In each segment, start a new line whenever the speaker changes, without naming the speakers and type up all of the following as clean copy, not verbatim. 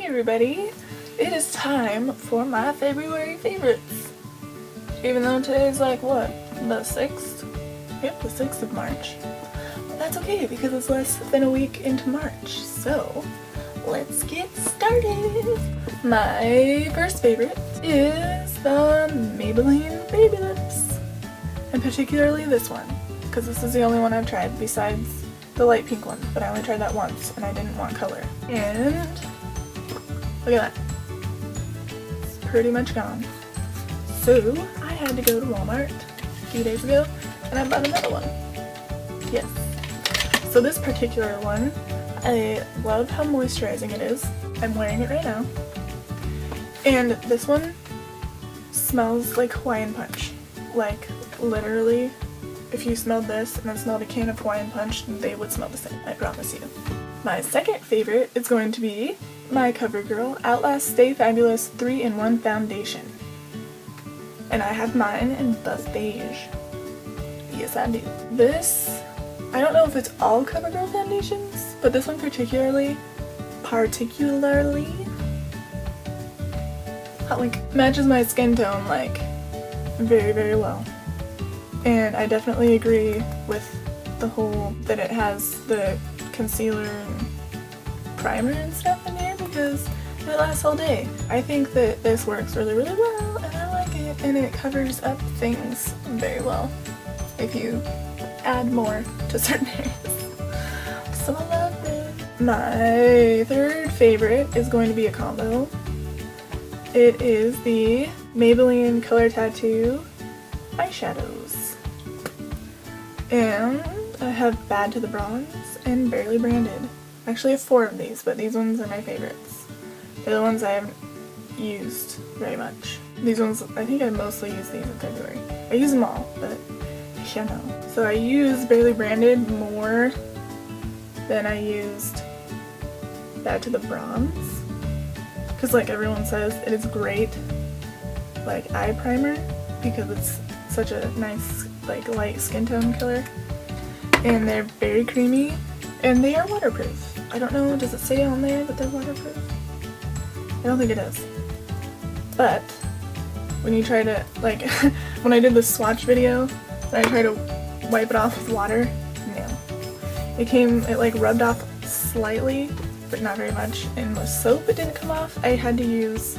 everybody, it is time for my February favorites. Even though today's like what, the 6th? Yep, the 6th of March. That's okay because it's less than a week into March, so let's get started. My first favorite is the Maybelline Baby Lips, and particularly this one, because this is the only one I've tried besides the light pink one, but I only tried that once and I didn't want color. And look at that. It's pretty much gone. So I had to go to Walmart a few days ago and I bought another one. Yes. So this particular one, I love how moisturizing it is. I'm wearing it right now. And this one smells like Hawaiian Punch. Like literally, if you smelled this and then smelled a can of Hawaiian Punch, they would smell the same, I promise you. My second favorite is going to be my CoverGirl Outlast Stay Fabulous 3-in-1 Foundation. And I have mine in buff beige. Yes, I do. This, I don't know if it's all CoverGirl foundations, but this one particularly, matches my skin tone like very, very well. And I definitely agree with the whole that it has the concealer and primer and stuff in here because it lasts all day. I think that this works really, really well and I like it, and it covers up things very well if you add more to certain areas. So I love it. My third favorite is going to be a combo. It is the Maybelline Color Tattoo eyeshadows. And I have Bad to the Bronze and Barely Branded. I actually have 4 of these, but these ones are my favorites. They're the ones I haven't used very much. These ones, I think I mostly use these in February. I use them all, but you know. So I use Barely Branded more than I used Bad to the Bronze. Because like everyone says, it is great like eye primer because it's such a nice like light skin tone color. And they're very creamy and they are waterproof. I don't know, does it say on there that they're waterproof? I don't think it does. But when you try to, like, when I did the swatch video and I tried to wipe it off with water, no. It like rubbed off slightly, but not very much. And with soap it didn't come off. I had to use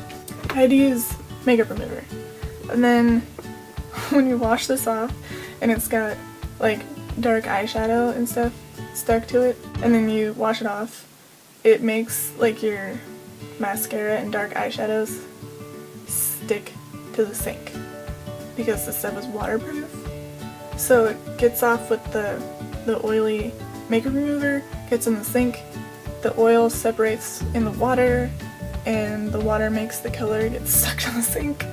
makeup remover. And then when you wash this off and it's got like dark eyeshadow and stuff stuck to it, and then you wash it off, it makes like your mascara and dark eyeshadows stick to the sink because the stuff is waterproof. So it gets off with the oily makeup remover, gets in the sink, the oil separates in the water, and the water makes the color get stuck to the sink.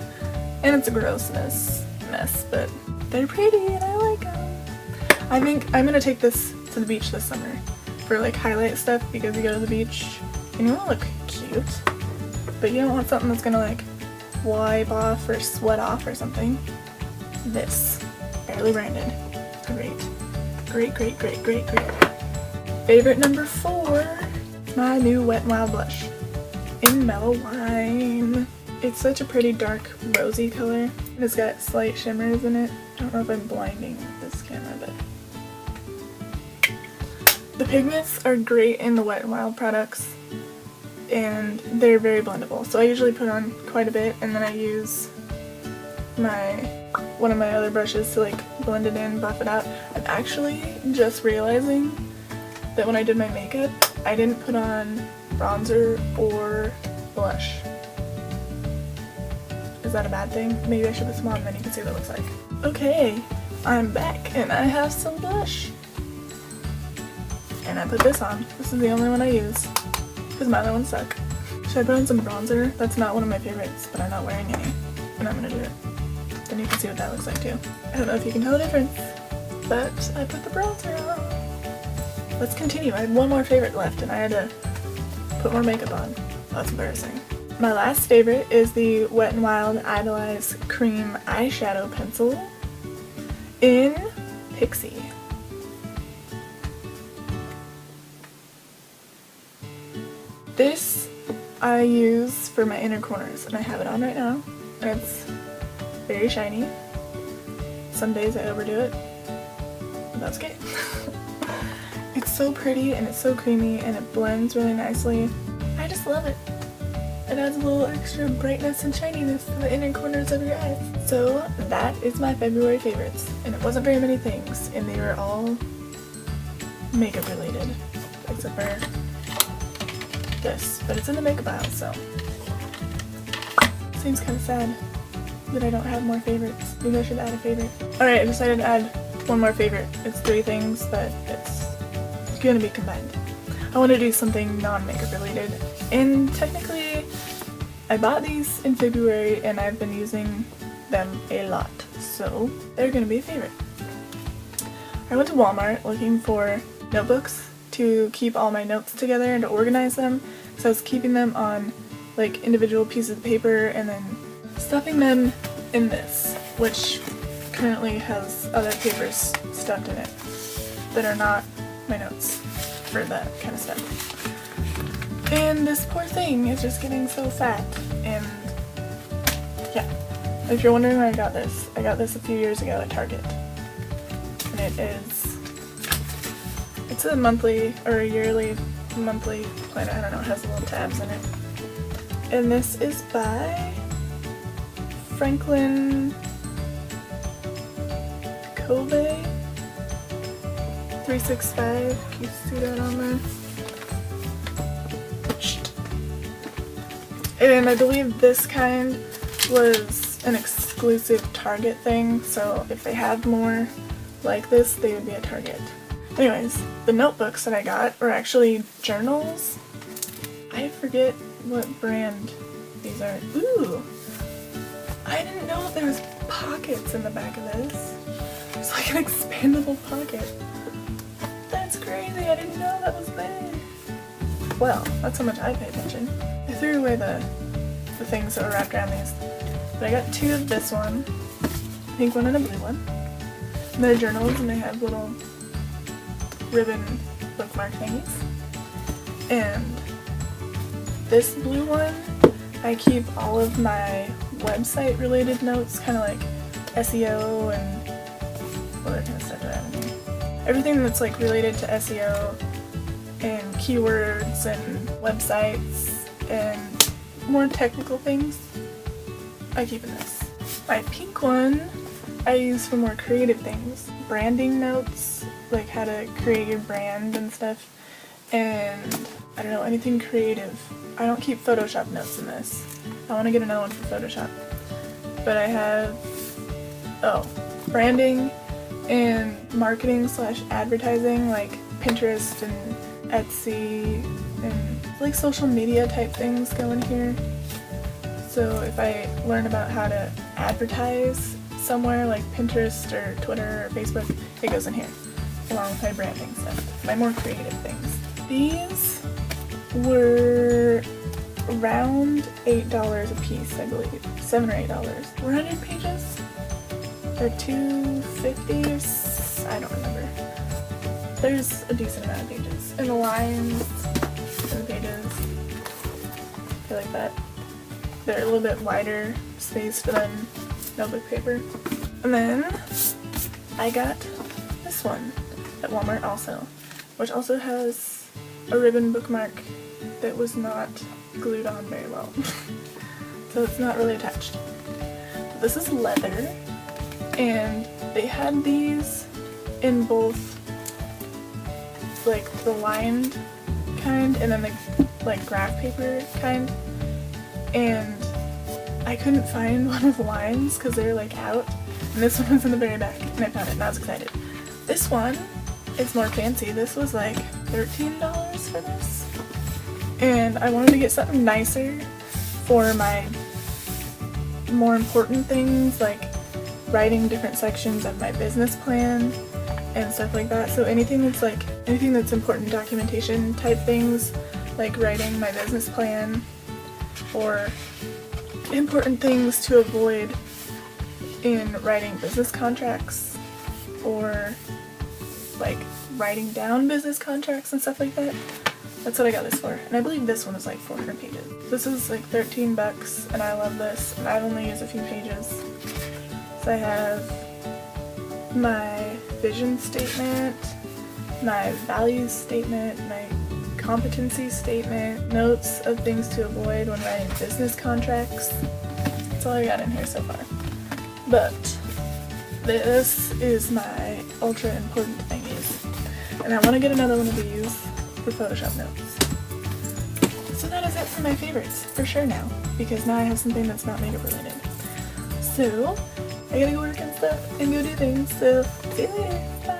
And it's a gross mess, but they're pretty and I like them. I think I'm gonna take this to the beach this summer for like highlight stuff because you go to the beach and you want to look cute, but you don't want something that's gonna like wipe off or sweat off or something. This, Barely Branded, great. Favorite number 4, my new Wet n Wild blush in Mellow Wine. It's such a pretty dark rosy color and it's got slight shimmers in it. I don't know if I'm blinding this camera, but the pigments are great in the Wet n Wild products and they're very blendable. So I usually put on quite a bit and then I use one of my other brushes to like blend it in, buff it out. I'm actually just realizing that when I did my makeup, I didn't put on bronzer or blush. Is that a bad thing? Maybe I should put some on and then you can see what it looks like. Okay, I'm back and I have some blush. And I put this on. This is the only one I use because my other ones suck. Should I put on some bronzer? That's not one of my favorites, but I'm not wearing any. And I'm gonna do it. Then you can see what that looks like too. I don't know if you can tell the difference, but I put the bronzer on. Let's continue. I had one more favorite left and I had to put more makeup on. That's embarrassing. My last favorite is the Wet n Wild Idolize Cream Eyeshadow Pencil in Pixie. This I use for my inner corners, and I have it on right now, and it's very shiny. Some days I overdo it, but that's okay. It's so pretty and it's so creamy and it blends really nicely. I just love it. It adds a little extra brightness and shininess to the inner corners of your eyes. So that is my February favorites, and it wasn't very many things, and they were all makeup related, except for this, but it's in the makeup aisle, so seems kind of sad that I don't have more favorites. Maybe I should add a favorite. Alright, I decided to add one more favorite. It's 3 things, but it's gonna be combined. I want to do something non-makeup related, and technically I bought these in February and I've been using them a lot, so they're gonna be a favorite. I went to Walmart looking for notebooks to keep all my notes together and to organize them, so I was keeping them on like individual pieces of paper and then stuffing them in this, which currently has other papers stuffed in it that are not my notes for that kind of stuff. And this poor thing is just getting so fat, and yeah. If you're wondering where I got this a few years ago at Target. And it's a monthly or a yearly monthly plan, I don't know, it has little tabs in it. And this is by Franklin Covey 365. Can you see that on there? And I believe this kind was an exclusive Target thing, so if they have more like this, they would be at Target. Anyways, the notebooks that I got were actually journals. I forget what brand these are. Ooh! I didn't know there was pockets in the back of this. It's like an expandable pocket. That's crazy, I didn't know that was there. Well, that's how much I pay attention. I threw away the things that were wrapped around these. But I got 2 of this one, a pink one and a blue one. And they're journals and they have little ribbon bookmark thingies. And this blue one, I keep all of my website related notes, kind of like SEO and other kind of stuff that I have in here. Everything that's like related to SEO and keywords and websites and more technical things, I keep in this. My pink one I use for more creative things. Branding notes, like how to create your brand and stuff, and I don't know, anything creative. I don't keep Photoshop notes in this. I want to get another one for Photoshop. But I have, branding and marketing / advertising, like Pinterest and Etsy and like social media type things go in here. So if I learn about how to advertise somewhere like Pinterest or Twitter or Facebook, it goes in here, along with my branding stuff, my more creative things. These were around $8 a piece, I believe. $7 or $8. 400 pages? Or 250? I don't remember. There's a decent amount of pages. And the lines and the pages, I like that. They're a little bit wider spaced than notebook paper. And then I got this one at Walmart also, which also has a ribbon bookmark that was not glued on very well. So it's not really attached. This is leather, and they had these in both like the lined kind and then the like graph paper kind, and I couldn't find one with lines because they were like out, and this one was in the very back, and I found it and I was excited. This one is more fancy. This was like $13 for this, and I wanted to get something nicer for my more important things, like writing different sections of my business plan and stuff like that. So anything that's important documentation type things, like writing my business plan, or important things to avoid in writing business contracts, or like writing down business contracts and stuff like that. That's what I got this for. And I believe this one is like 400 pages. This is like 13 bucks and I love this. And I've only used a few pages. So I have my vision statement, my values statement, my competency statement, notes of things to avoid when writing business contracts. That's all I got in here so far. But this is my ultra important thingies. And I want to get another one of these for Photoshop notes. So that is it for my favorites, for sure now. Because now I have something that's not makeup related. So, I gotta go work and stuff and go do things. So, see you later. Bye.